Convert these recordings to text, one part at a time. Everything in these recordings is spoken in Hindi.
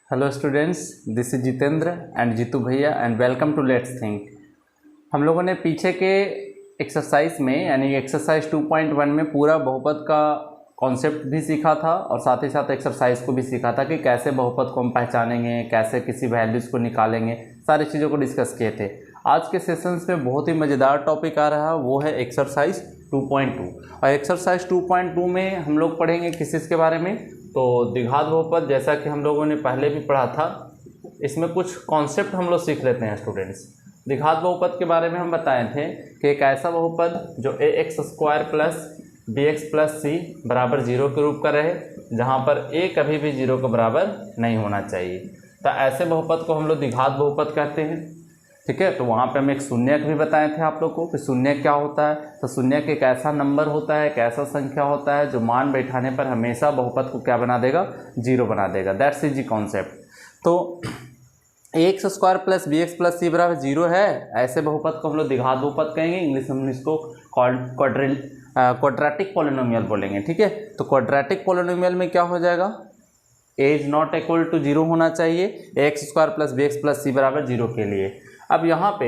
Hello students, this is Jitendra and Jeetu bhaiya and welcome to let's think. हम लोगों ने पीछे के एक्सरसाइज में यानी एक्सरसाइज 2.1 में पूरा बहुपद का कॉन्सेप्ट भी सीखा था और साथ ही साथ एक्सरसाइज को भी सीखा था कि कैसे बहुपद को हम पहचानेंगे, कैसे किसी वैल्यूज़ को निकालेंगे, सारी चीज़ों को डिस्कस किए थे। आज के सेशंस में बहुत ही मज़ेदार टॉपिक आ रहा है, वो है एक्सरसाइज 2.2। और एक्सरसाइज 2.2 में हम लोग पढ़ेंगे किस चीज़ के बारे में, तो द्विघात बहुपद। जैसा कि हम लोगों ने पहले भी पढ़ा था, इसमें कुछ कॉन्सेप्ट हम लोग सीख लेते हैं स्टूडेंट्स। द्विघात बहुपद के बारे में हम बताए थे कि एक ऐसा बहुपद जो ax² प्लस bx प्लस सी बराबर 0 के रूप का रहे, जहाँ पर a कभी भी 0 के बराबर नहीं होना चाहिए। तो ऐसे बहुपद को हम लोग द्विघात बहुपद कहते हैं। ठीक है, तो वहाँ पे हम एक शून्यक भी बताए थे आप लोग को कि शून्यक क्या होता है। तो शून्यक एक ऐसा नंबर होता है, एक ऐसा संख्या होता है जो मान बैठाने पर हमेशा बहुपद को क्या बना देगा, 0 बना देगा। That's is the concept. तो ax² प्लस bx प्लस सी बराबर 0 है, ऐसे बहुपद को हम लोग द्विघात बहुपद कहेंगे। इंग्लिश में हम इसको क्वाड्रेटिक पॉलिनोमियल बोलेंगे। ठीक है, तो क्वाड्रेटिक पॉलिनोमियल में क्या हो जाएगा, a is not equal to 0 होना चाहिए ax² प्लस bx प्लस सी बराबर 0 के लिए। अब यहाँ पे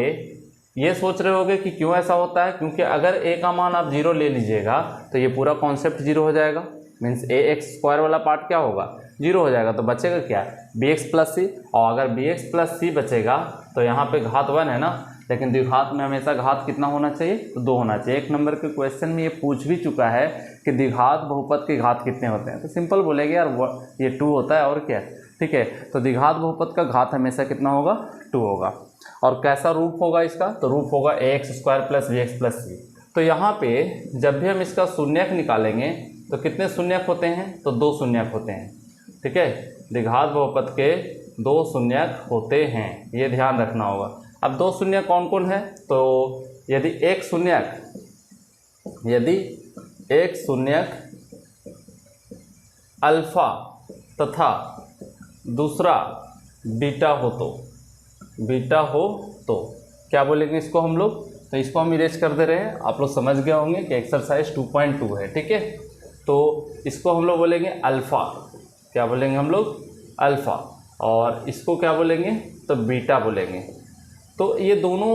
ये सोच रहे होगे कि क्यों ऐसा होता है, क्योंकि अगर a का मान आप 0 ले लीजिएगा तो ये पूरा कॉन्सेप्ट 0 हो जाएगा। मीन्स ax² वाला पार्ट क्या होगा, 0 हो जाएगा। तो बचेगा क्या, bx प्लस सी। और अगर bx प्लस सी बचेगा तो यहाँ पे घात 1 है ना, लेकिन द्विघात में हमेशा घात कितना होना चाहिए, तो 2 होना चाहिए। एक नंबर के क्वेश्चन में ये पूछ भी चुका है कि द्विघात बहुपद के घात कितने होते हैं, तो सिंपल बोलेंगे यार ये 2 होता है और क्या। ठीक है, तो द्विघात बहुपद का घात हमेशा कितना होगा, 2 होगा। और कैसा रूप होगा इसका, तो रूप होगा ax² प्लस bx प्लस सी। तो यहाँ पे जब भी हम इसका शून्यक निकालेंगे तो कितने शून्यक होते हैं, तो 2 शून्यक होते हैं। ठीक है, द्विघात बहुपद के 2 शून्यक होते हैं, ये ध्यान रखना होगा। अब 2 शून्यक कौन कौन है, तो यदि एक शून्यक अल्फा तथा दूसरा बीटा हो तो क्या बोलेंगे इसको हम लोग, तो इसको हम इरेज कर दे रहे हैं। आप लोग समझ गए होंगे कि एक्सरसाइज 2.2 है। ठीक है, तो इसको हम लोग बोलेंगे अल्फ़ा। क्या बोलेंगे हम लोग, अल्फ़ा। और इसको क्या बोलेंगे, तो बीटा बोलेंगे। तो ये दोनों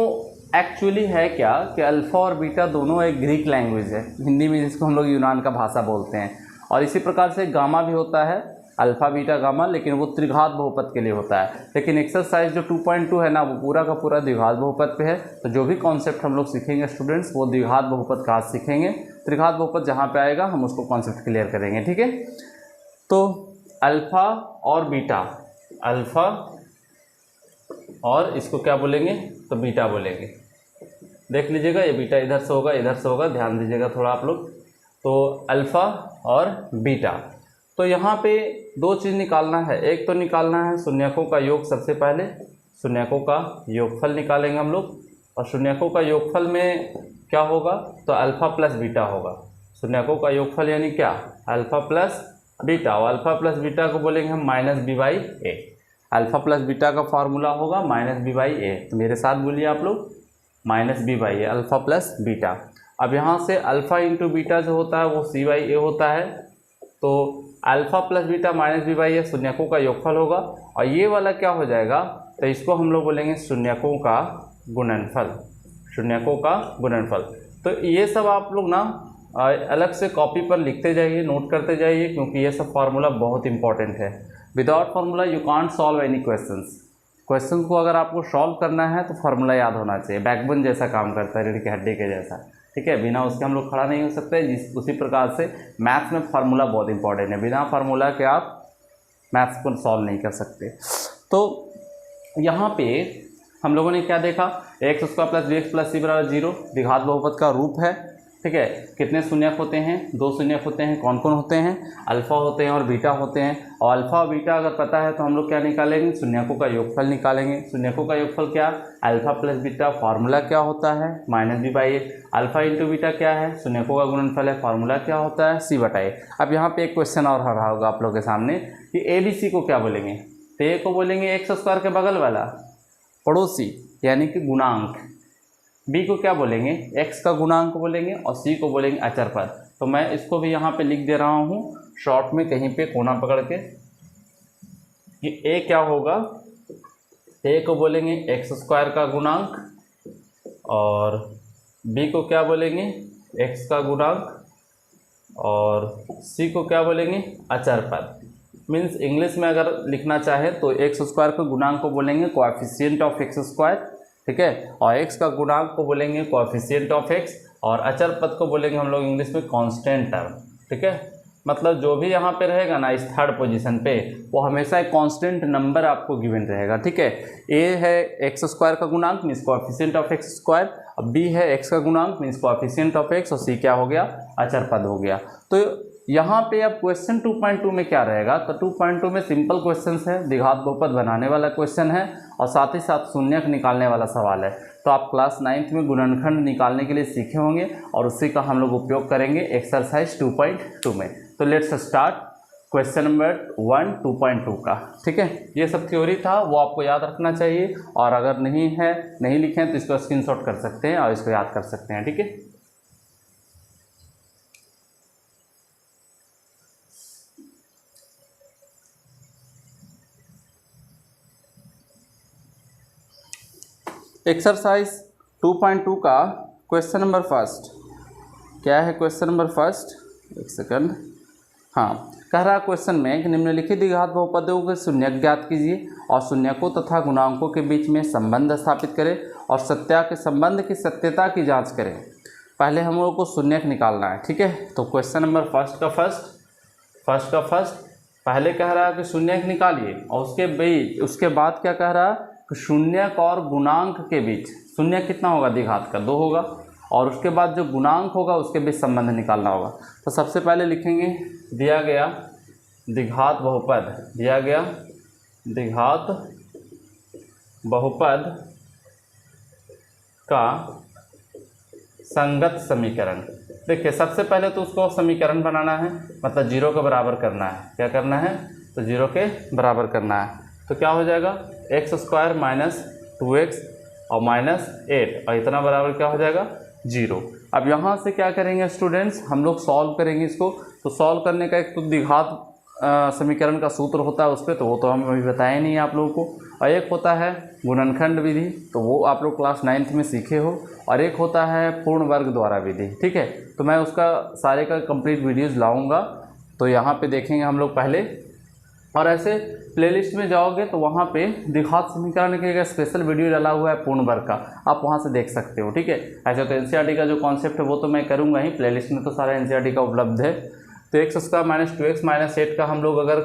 एक्चुअली है क्या कि अल्फ़ा और बीटा दोनों एक ग्रीक लैंग्वेज है, हिंदी में जिसको हम लोग यूनान का भाषा बोलते हैं। और इसी प्रकार से गामा भी होता है, अल्फ़ा बीटा गामा, लेकिन वो त्रिघात बहुपद के लिए होता है। लेकिन एक्सरसाइज जो 2.2 है ना, वो पूरा का पूरा द्विघात बहुपद पे है। तो जो भी कॉन्सेप्ट हम लोग सीखेंगे स्टूडेंट्स, वो द्विघात बहुपद का सीखेंगे। त्रिघात बहुपद जहाँ पे आएगा हम उसको कॉन्सेप्ट क्लियर करेंगे। ठीक है, तो अल्फ़ा और बीटा, अल्फ़ा और इसको क्या बोलेंगे, तो बीटा बोलेंगे। देख लीजिएगा, ये बीटा इधर से होगा, इधर से होगा, ध्यान दीजिएगा थोड़ा आप लोग। तो अल्फ़ा और बीटा, तो यहाँ पे 2 चीज़ निकालना है। एक तो निकालना है शून्यकों का योग। सबसे पहले शून्यकों का योगफल निकालेंगे हम लोग। और शून्यकों का योगफल में क्या होगा, तो अल्फ़ा प्लस बीटा होगा। शून्यकों का योगफल यानी क्या, अल्फ़ा प्लस बीटा। और अल्फ़ा प्लस बीटा को बोलेंगे हम -b/a। अल्फ़ा प्लस बीटा का फार्मूला होगा -b/a। तो मेरे साथ बोलिए आप लोग, -b/a, अल्फ़ा प्लस बीटा। अब यहाँ से अल्फ़ा इंटू बीटा जो होता है वो c/a होता है। तो अल्फ़ा प्लस बीटा -b/a शून्यकों का योगफल होगा। और ये वाला क्या हो जाएगा, तो इसको हम लोग बोलेंगे शून्यकों का गुणनफल। शून्यकों का गुणनफल। तो ये सब आप लोग ना अलग से कॉपी पर लिखते जाइए, नोट करते जाइए, क्योंकि ये सब फार्मूला बहुत इंपॉर्टेंट है। Without formula you can't solve any question को अगर आपको सॉल्व करना है तो फार्मूला याद होना चाहिए। बैकबोन जैसा काम करता है, रीढ़ की हड्डी के जैसा। ठीक है, बिना उसके हम लोग खड़ा नहीं हो सकते। उसी प्रकार से मैथ्स में फार्मूला बहुत इंपॉर्टेंट है। बिना फार्मूला के आप मैथ्स को सॉल्व नहीं कर सकते। तो यहाँ पे हम लोगों ने क्या देखा, ax² प्लस bx प्लस सी बराबर 0 द्विघात बहुपद का रूप है। ठीक है, कितने शून्यक होते हैं, 2 शून्यक होते हैं। कौन कौन होते हैं, अल्फ़ा होते हैं और बीटा होते हैं। और अल्फ़ा और बीटा अगर पता है तो हम लोग क्या निकालेंगे, शून्यकों का योगफल निकालेंगे। शून्यकों का योगफल क्या, अल्फ़ा प्लस बीटा, फार्मूला क्या होता है -b/a। अल्फ़ा इंटू बीटा क्या है, शून्यकों का गुणनफल है, फार्मूला क्या होता है, c/a। अब यहाँ पे एक क्वेश्चन और आ रहा होगा आप लोग के सामने कि ABC को क्या बोलेंगे, तो a को बोलेंगे x² के बगल वाला पड़ोसी यानी कि गुणांक। b को क्या बोलेंगे, x का गुणांक बोलेंगे। और c को बोलेंगे अचर पद। तो मैं इसको भी यहाँ पे लिख दे रहा हूँ शॉर्ट में कहीं पे कोना पकड़ के, कि ए क्या होगा, ए को बोलेंगे एक्स स्क्वायर का गुणांक और बी को क्या बोलेंगे एक्स का गुणांक और सी को क्या बोलेंगे अचर पद। मीन्स इंग्लिश में अगर लिखना चाहे तो एक्स स्क्वायर के गुणांक को बोलेंगे कोएफिशिएंट ऑफ एक्स स्क्वायर, ठीक है, और एक्स का गुणांक को बोलेंगे कोएफिशिएंट ऑफ एक्स और अचर पद को बोलेंगे हम लोग इंग्लिश में कांस्टेंट टर्म, ठीक है। मतलब जो भी यहाँ पे रहेगा ना इस थर्ड पोजीशन पे वो हमेशा एक कांस्टेंट नंबर आपको गिवन रहेगा, ठीक है। ए है एक्स स्क्वायर का गुणांक means coefficient of x square, अब बी है एक्स का गुणांक मीन्स कोएफिशिएंट ऑफ एक्स और सी क्या हो गया अचर पद हो गया। तो यहाँ पे अब क्वेश्चन 2.2 में क्या रहेगा, तो 2.2 में सिंपल क्वेश्चन है, द्विघात बहुपद बनाने वाला क्वेश्चन है और साथ ही साथ शून्यक निकालने वाला सवाल है। तो आप क्लास 9th में गुणनखंड निकालने के लिए सीखे होंगे और उसी का हम लोग उपयोग करेंगे एक्सरसाइज 2.2 में। तो लेट्स स्टार्ट क्वेश्चन नंबर 1 2.2 का, ठीक है। ये सब थ्योरी था, वो आपको याद रखना चाहिए और अगर नहीं लिखे हैं तो इसको स्क्रीनशॉट कर सकते हैं और इसको याद कर सकते हैं, ठीक है। एक्सरसाइज 2.2 का क्वेश्चन नंबर फर्स्ट क्या है, क्वेश्चन नंबर फर्स्ट एक सेकंड, हाँ, कह रहा क्वेश्चन में कि निम्नलिखित द्विघात बहुपदों के शून्यक ज्ञात कीजिए और शून्यकों तथा गुणांकों के बीच में संबंध स्थापित करें और सत्या के संबंध की सत्यता की जांच करें। पहले हम लोग को शून्यक निकालना है, ठीक है। तो क्वेश्चन नंबर फर्स्ट का फर्स्ट पहले कह रहा है कि शून्यक निकालिए और उसके बाद क्या कह रहा है कि शून्यक और गुणांक के बीच, शून्यक कितना होगा द्विघात का 2 होगा और उसके बाद जो गुणांक होगा उसके बीच संबंध निकालना होगा। तो सबसे पहले लिखेंगे दिया गया द्विघात बहुपद का संगत समीकरण। देखिए सबसे पहले तो उसको समीकरण बनाना है, मतलब 0 के बराबर करना है। क्या करना है, तो 0 के बराबर करना है। तो क्या हो जाएगा एक्स स्क्वायर माइनस 2x और माइनस 8 और इतना बराबर क्या हो जाएगा 0। अब यहाँ से क्या करेंगे स्टूडेंट्स, हम लोग सॉल्व करेंगे इसको। तो सॉल्व करने का एक तो द्विघात समीकरण का सूत्र होता है उस पर, तो वो तो हम अभी बताए नहीं आप लोगों को, और एक होता है गुणनखंड विधि, तो वो आप लोग क्लास 9th में सीखे हो, और एक होता है पूर्ण वर्ग द्वारा विधि, ठीक है। तो मैं उसका सारे का कंप्लीट वीडियोज़ लाऊँगा, तो यहाँ पे देखेंगे हम लोग पहले। और ऐसे प्लेलिस्ट में जाओगे तो वहाँ पे द्विघात समीकरण के एक स्पेशल वीडियो डाला हुआ है पूर्ण वर्ग का, आप वहाँ से देख सकते हो, ठीक है। ऐसे तो एनसीईआरटी का जो कॉन्सेप्ट है वो तो मैं करूँगा ही, प्लेलिस्ट में तो सारा एनसीईआरटी का उपलब्ध है। तो x square minus 2x minus 8 का हम लोग अगर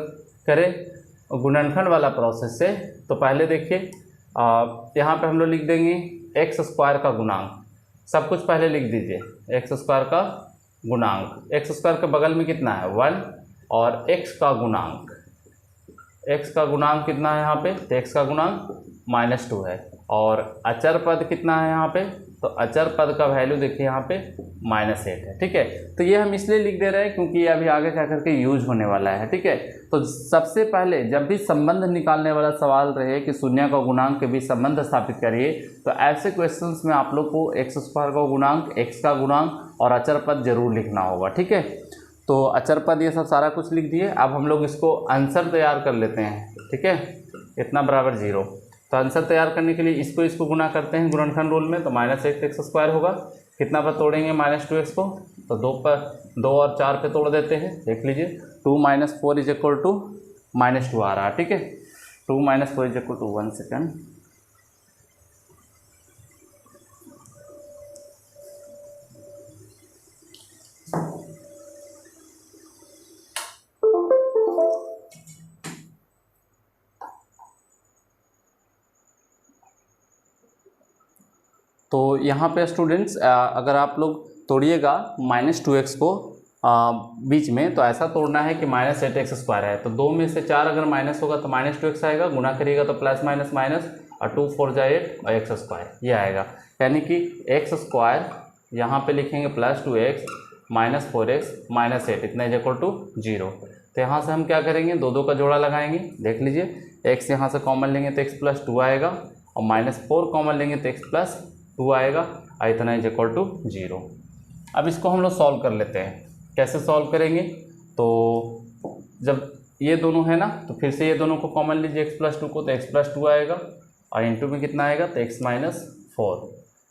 करें गुणनखंड वाला प्रोसेस से, तो पहले देखिए यहाँ पे हम लोग लिख देंगे एक्स स्क्वायर का गुणांक, सब कुछ पहले लिख दीजिए। एक्स स्क्वायर का गुणांक, एक्स स्क्वायर के बगल में कितना है 1 और एक्स का गुणांक, एक्स का गुणांक कितना है यहाँ पे, तो एक्स का गुणांक -2 है। और अचर पद कितना है यहाँ पे, तो अचर पद का वैल्यू देखिए यहाँ पे -8 है, ठीक है। तो ये हम इसलिए लिख दे रहे हैं क्योंकि ये अभी आगे क्या करके यूज होने वाला है, ठीक है। तो सबसे पहले जब भी संबंध निकालने वाला सवाल रहे कि शून्य और गुणांक के बीच संबंध स्थापित करिए, तो ऐसे क्वेश्चंस में आप लोग को एक्स स्क्वायर का गुणांक, एक्स का गुणांक और अचर पद जरूर लिखना होगा, ठीक है। तो अचर पद ये सब सारा कुछ लिख दिए। अब हम लोग इसको आंसर तैयार कर लेते हैं, ठीक है। इतना बराबर 0, तो आंसर तैयार करने के लिए इसको गुना करते हैं गुणनखंड रूल में। तो -8 एक्स स्क्वायर होगा, कितना पर तोड़ेंगे -2x को, तो 2 और 4 पे तोड़ देते हैं। देख लीजिए 2 - 4 = -2 आ रहा है, ठीक है। 2 - 4 = 1 सेकेंड, तो यहाँ पे स्टूडेंट्स अगर आप लोग तोड़िएगा -2x को बीच में, तो ऐसा तोड़ना है कि -8 एक्स स्क्वायर है, तो 2 में से 4 अगर माइनस होगा तो -2x आएगा, गुना करिएगा तो प्लस माइनस माइनस और 2 4 × 8 और एक्स स्क्वायर ये आएगा। यानी कि एक्स स्क्वायर यहाँ पे लिखेंगे +2x -4x -8 इतना = 0। तो यहाँ से हम क्या करेंगे, 2 का जोड़ा लगाएंगे। देख लीजिए x यहाँ से कॉमन लेंगे तो x + 2 आएगा और -4 कॉमन लेंगे तो x + 2 आएगा और इतना = 0। अब इसको हम लोग सॉल्व कर लेते हैं। कैसे सॉल्व करेंगे, तो जब ये दोनों है ना, तो फिर से ये दोनों को कॉमन लीजिए x प्लस 2 को, तो x प्लस 2 आएगा और इंटू में कितना आएगा, तो x माइनस 4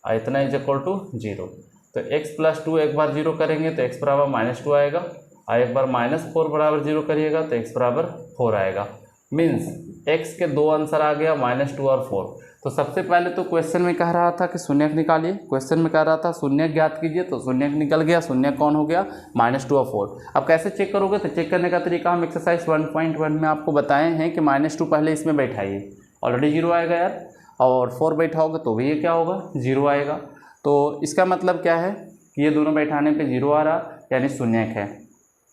और इतना इज इक्वल टू 0। तो x प्लस 2 एक बार 0 करेंगे तो x बराबर माइनस 2 आएगा और एक बार माइनस 4 बराबर 0 करिएगा तो x बराबर 4 आएगा। मीन्स x के दो आंसर आ गया, माइनस 2 और 4। तो सबसे पहले तो क्वेश्चन में कह रहा था कि शून्यक निकालिए, क्वेश्चन में कह रहा था शून्यक ज्ञात कीजिए, तो शून्यक निकल गया। शून्यक कौन हो गया, -2 और 4। अब कैसे चेक करोगे, तो चेक करने का तरीका हम एक्सरसाइज 1.1 में आपको बताए हैं कि -2 पहले इसमें बैठाइए, ऑलरेडी 0 आएगा यार, और 4 बैठाओगे तो भी ये क्या होगा, 0 आएगा। तो इसका मतलब क्या है कि ये दोनों बैठाने पर 0 आ रहा, यानी शून्यक है।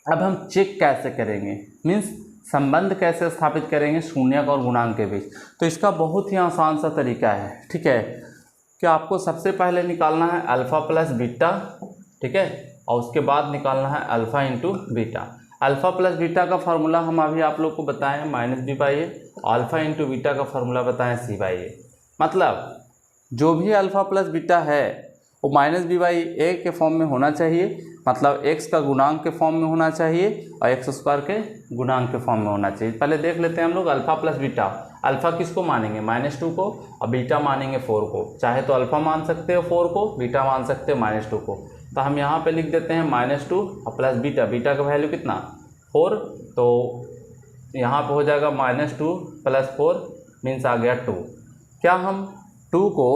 अब हम चेक कैसे करेंगे, मीन्स संबंध कैसे स्थापित करेंगे शून्यक और गुणांक के बीच, तो इसका बहुत ही आसान सा तरीका है। ठीक है, कि आपको सबसे पहले निकालना है अल्फ़ा प्लस बीटा, ठीक है, और उसके बाद निकालना है alpha into beta. Alpha plus beta का फार्मूला हम अभी आप लोग को बताएं -b/a, अल्फ़ा इंटू बीटा का फार्मूला बताएं c/a। मतलब जो भी अल्फ़ा प्लस बीटा है वो -b/a के फॉर्म में होना चाहिए, मतलब x का गुणांक के फॉर्म में होना चाहिए और x² के गुणांक के फॉर्म में होना चाहिए। पहले देख लेते हैं हम लोग अल्फ़ा प्लस बीटा। अल्फ़ा किसको मानेंगे, -2 को, और बीटा मानेंगे 4 को। चाहे तो अल्फ़ा मान सकते हो 4 को, बीटा मान सकते हो -2 को। तो हम यहाँ पे लिख देते हैं -2 और प्लस बीटा। बीटा का वैल्यू कितना, 4, तो यहाँ पे हो जाएगा -2 + 4 मीन्स आ गया 2। क्या हम 2 को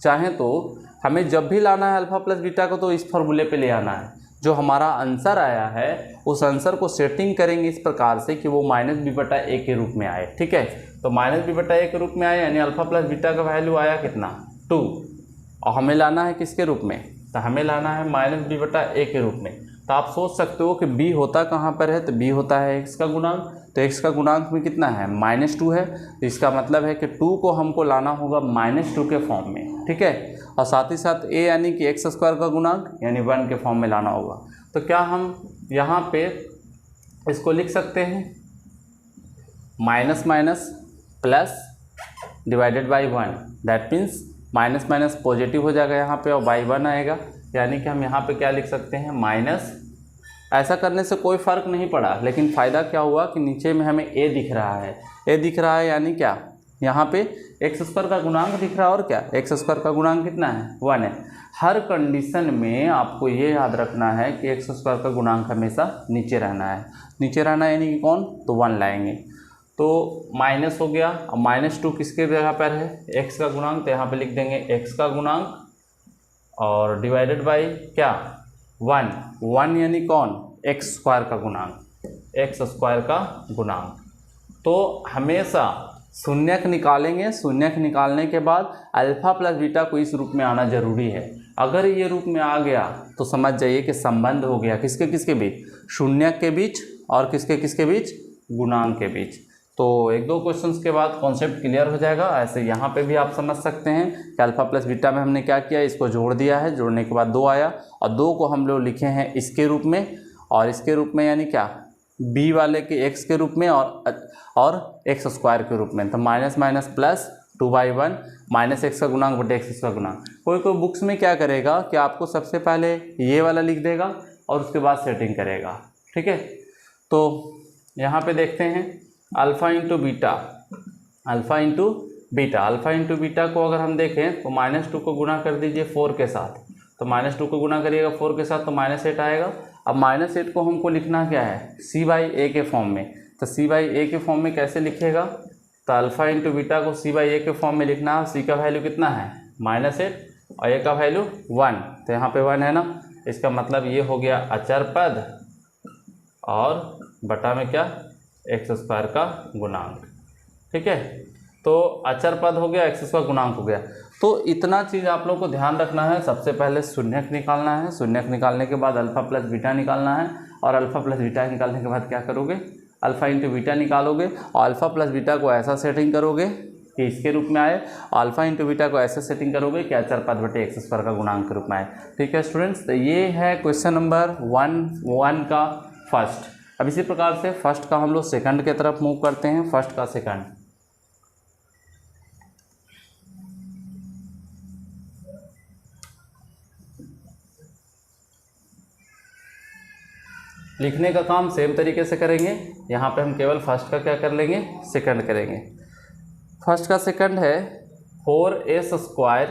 चाहें तो हमें जब भी लाना है अल्फ़ा प्लस बीटा को तो इस फार्मूले पे ले आना है। जो हमारा आंसर आया है उस आंसर को सेटिंग करेंगे इस प्रकार से कि वो -b/a के रूप में आए। ठीक है, तो -b/a के रूप में आए, यानी अल्फ़ा प्लस बीटा का वैल्यू आया कितना, 2, और हमें लाना है किसके रूप में, तो हमें लाना है -b/a के रूप में। तो आप सोच सकते हो कि b होता कहाँ पर है, तो b होता है x का गुणांक। तो x का गुणांक में कितना है, -2 है, तो इसका मतलब है कि 2 को हमको लाना होगा -2 के फॉर्म में। ठीक है, और साथ ही साथ a यानी कि x² का गुणांक यानी 1 के फॉर्म में लाना होगा। तो क्या हम यहाँ पे इसको लिख सकते हैं minus minus plus divided by 1, that means minus minus positive हो जाएगा यहाँ पे और बाई 1 आएगा, यानी कि हम यहाँ पे क्या लिख सकते हैं माइनस। ऐसा करने से कोई फ़र्क नहीं पड़ा, लेकिन फ़ायदा क्या हुआ कि नीचे में हमें a दिख रहा है, a दिख रहा है यानी क्या, यहाँ पे x² का गुणांक दिख रहा है, और क्या x² का गुणांक कितना है, 1 है। हर कंडीशन में आपको ये याद रखना है कि x² का गुणांक हमेशा नीचे रहना है। नीचे रहना है यानी कि कौन, तो 1 लाएंगे। तो माइनस हो गया, अब -2 किसके जगह पर है, x का गुणांक, तो यहाँ पे लिख देंगे x का गुणांक और डिवाइडेड बाई क्या, 1 यानी कौन, x² का गुणांक, x² का गुणांक। तो हमेशा शून्यक निकालेंगे, शून्यक निकालने के बाद अल्फ़ा प्लस बीटा को इस रूप में आना जरूरी है। अगर ये रूप में आ गया तो समझ जाइए कि संबंध हो गया किसके किसके बीच, शून्यक के बीच और किसके किसके बीच, गुणांक के बीच। तो एक दो क्वेश्चंस के बाद कॉन्सेप्ट क्लियर हो जाएगा। ऐसे यहाँ पे भी आप समझ सकते हैं कि अल्फ़ा प्लस बीटा में हमने क्या किया, इसको जोड़ दिया है, जोड़ने के बाद 2 आया और 2 को हम लोग लिखे हैं इसके रूप में और इसके रूप में, यानी क्या, b वाले के x के रूप में और x² के रूप में। तो माइनस माइनस प्लस 2/1 -x का गुणांक बटे x का गुणांक। कोई कोई बुक्स में क्या करेगा कि आपको सबसे पहले ये वाला लिख देगा और उसके बाद सेटिंग करेगा। ठीक है, तो यहाँ पे देखते हैं alpha into beta, alpha into beta. Alpha into beta को अगर हम देखें तो -2 को गुणा कर दीजिए 4 के साथ, तो -2 को गुणा करिएगा 4 के साथ तो -8 आएगा। अब -8 को हमको लिखना क्या है, c/a के फॉर्म में। तो c/a के फॉर्म में कैसे लिखेगा, तो अल्फ़ा इंटू बीटा को c/a के फॉर्म में लिखना है। c का वैल्यू कितना है, -8 और a का वैल्यू 1, तो यहाँ पे 1 है ना, इसका मतलब ये हो गया अचर पद और बटा में क्या, x² का गुणांक। ठीक है, तो अचर पद हो गया, x² का गुणांक हो गया। तो इतना चीज़ आप लोग को ध्यान रखना है। सबसे पहले शून्यक निकालना है, शून्यक निकालने के बाद अल्फ़ा प्लस बीटा निकालना है और अल्फ़ा प्लस बीटा निकालने के बाद क्या करोगे, अल्फ़ा इंटू बीटा निकालोगे और अल्फ़ा प्लस बीटा को ऐसा सेटिंग करोगे कि इसके रूप में आए और अल्फ़ा इंटू बीटा को ऐसे सेटिंग करोगे कि अचर पद बटे x² का गुणांक के रूप में आए। ठीक है स्टूडेंट्स, तो ये है क्वेश्चन नंबर 1 का फर्स्ट। अब इसी प्रकार से फर्स्ट का हम लोग सेकंड की तरफ मूव करते हैं। फर्स्ट का सेकंड, लिखने का काम सेम तरीके से करेंगे। यहाँ पे हम केवल फर्स्ट का क्या कर लेंगे, सेकंड करेंगे। फर्स्ट का सेकंड है 4s²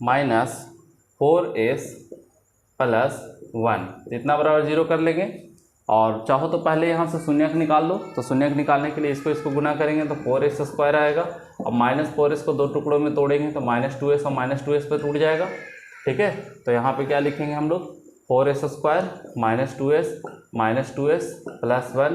माइनस 4s प्लस 1 इतना बराबर 0 कर लेंगे। और चाहो तो पहले यहाँ से शून्यक निकाल लो, तो शून्यक निकालने के लिए इसको गुना करेंगे तो 4s² आएगा। और -4s को दो टुकड़ों में तोड़ेंगे तो -2s और -2s पे टूट जाएगा। ठीक है, तो यहाँ पे क्या लिखेंगे हम लोग, 4s² -2s प्लस 1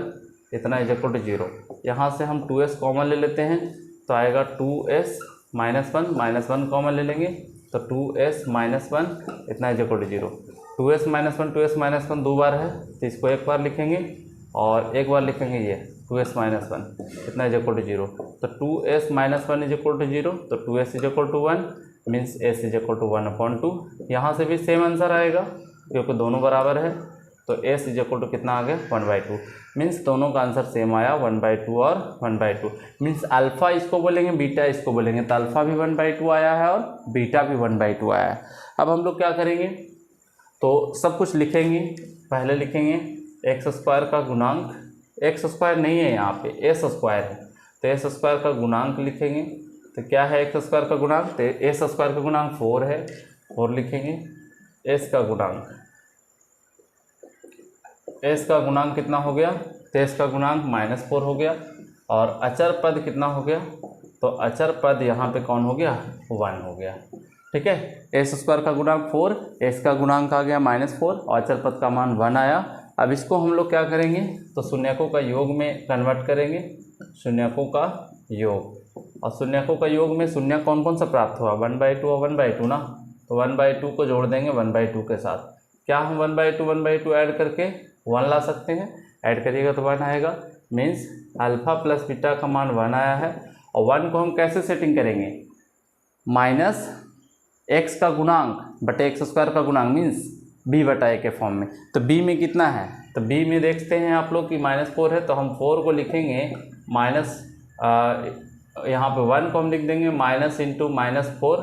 इतना = 0। यहाँ से हम 2s कॉमन ले लेते हैं तो आएगा 2s -1 -1 कॉमन ले लेंगे तो 2s -1 इतना = 0। 2s -1 दो बार है तो इसको एक बार लिखेंगे और एक बार लिखेंगे ये 2s -1 इतना = 0। तो 2s -1 = 0 तो 2s = 1 मीन्स s = 1/2। यहाँ से भी सेम आंसर आएगा क्योंकि दोनों बराबर है। तो s = कितना आ गया, 1/2। मीन्स दोनों का आंसर सेम आया, 1/2 और 1/2। मीन्स अल्फ़ा इसको बोलेंगे, बीटा इसको बोलेंगे, तो अल्फ़ा भी 1/2 आया है और बीटा भी 1/2 आया है। अब हम लोग क्या करेंगे, तो सब कुछ लिखेंगे। पहले लिखेंगे x² का गुणांक, x² नहीं है यहाँ पे, s² है, तो s² का गुणांक लिखेंगे। तो क्या है x² का गुणांक, तो s² का गुणांक 4 है, 4 लिखेंगे। s का गुणांक, s का गुणांक कितना हो गया, तो s का गुणांक -4 हो गया। और अचर पद कितना हो गया, तो अचर पद यहाँ पे कौन हो गया, 1 हो गया। ठीक है, s² का गुणांक 4, s का गुणांक आ गया -4 और अचर पद का मान 1 आया। अब इसको हम लोग क्या करेंगे, तो शून्यकों का योग में कन्वर्ट करेंगे, शून्यकों का योग। और शून्यकों का योग में शून्य कौन कौन सा प्राप्त हुआ, 1/2 और 1/2 ना, तो 1/2 को जोड़ देंगे 1/2 के साथ। क्या हम 1/2 ऐड करके 1 ला सकते हैं, ऐड करिएगा तो 1 आएगा। मीन्स अल्फ़ा प्लस बीटा का मान 1 आया है। और 1 को हम कैसे सेटिंग करेंगे, -x का गुणांक बटे x² का गुणांक मीन्स b/a के फॉर्म में। तो b में कितना है, तो b में देखते हैं आप लोग कि -4 है, तो हम 4 को लिखेंगे यहाँ पे 1 को हम लिख देंगे -4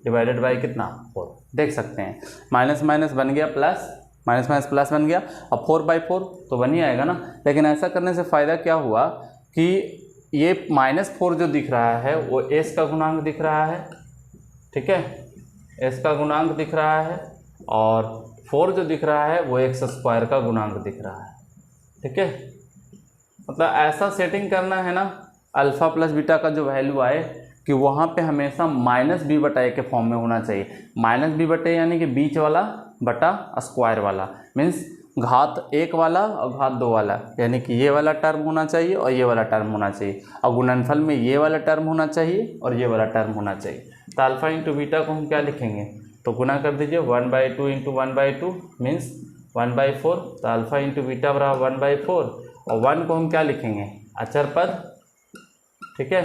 डिवाइडेड बाई कितना, 4। देख सकते हैं माइनस माइनस बन गया प्लस, माइनस माइनस प्लस बन गया। अब 4/4 तो 1 ही आएगा ना। लेकिन ऐसा करने से फ़ायदा क्या हुआ कि ये -4 जो दिख रहा है वो s का गुणांक दिख रहा है। ठीक है, s का गुणांक दिख रहा है और 4 जो दिख रहा है वो x² का गुणांक दिख रहा है। ठीक है, मतलब ऐसा सेटिंग करना है ना, अल्फ़ा प्लस बीटा का जो वैल्यू आए कि वहाँ पे हमेशा -b/a के फॉर्म में होना चाहिए। -b/a यानी कि बीच वाला बटा स्क्वायर वाला, मीन्स घात 1 वाला और घात 2 वाला, यानी कि ये वाला टर्म होना चाहिए और ये वाला टर्म होना चाहिए। और गुणनफल में ये वाला टर्म होना चाहिए और ये वाला टर्म होना चाहिए। तो अल्फ़ा इंटू बीटा को हम क्या लिखेंगे, तो गुना कर दीजिए 1/2 इंटू 1/2 मीन्स 1/4। तो अल्फ़ा इंटू बीटा बराबर 1/4 और 1 को हम क्या लिखेंगे, अचर पद। ठीक है,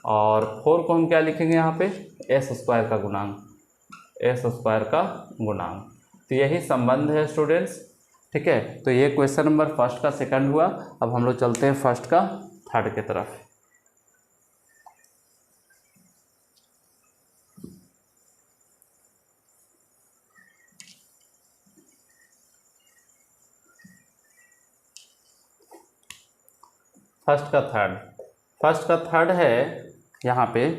और 4 को हम क्या लिखेंगे यहाँ पे, s² का गुणांक, s² का गुणांक। तो यही संबंध है स्टूडेंट्स। ठीक है, तो ये क्वेश्चन नंबर फर्स्ट का सेकंड हुआ। अब हम लोग चलते हैं फर्स्ट का थर्ड की तरफ। फर्स्ट का थर्ड है यहाँ पे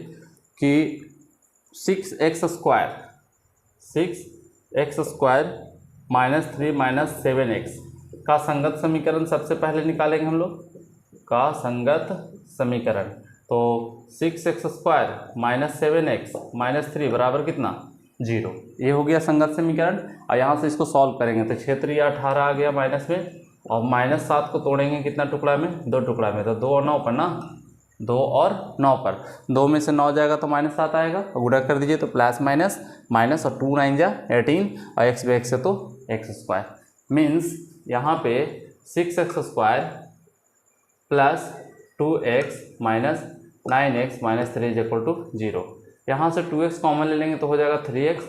कि 6x² -3 -7x का संगत समीकरण सबसे पहले निकालेंगे हम लोग, का संगत समीकरण। तो 6x² -7x -3 बराबर कितना, 0। ये हो गया संगत समीकरण। और यहाँ से इसको सॉल्व करेंगे तो 6 3 18 आ गया माइनस में, और -7 को तोड़ेंगे कितना टुकड़ा में, 2 टुकड़ा में, तो 2 और 9 पर ना, 2 और 9 पर, 2 में से 9 जाएगा तो -7 आएगा, और गुणा कर दीजिए तो प्लस माइनस माइनस, और 2 9 जा 18 और x पे x से तो x²। मीन्स यहाँ पे 6x² plus 2x minus 9x -3 = 0। यहाँ से 2x कॉमन ले लेंगे तो हो जाएगा 3x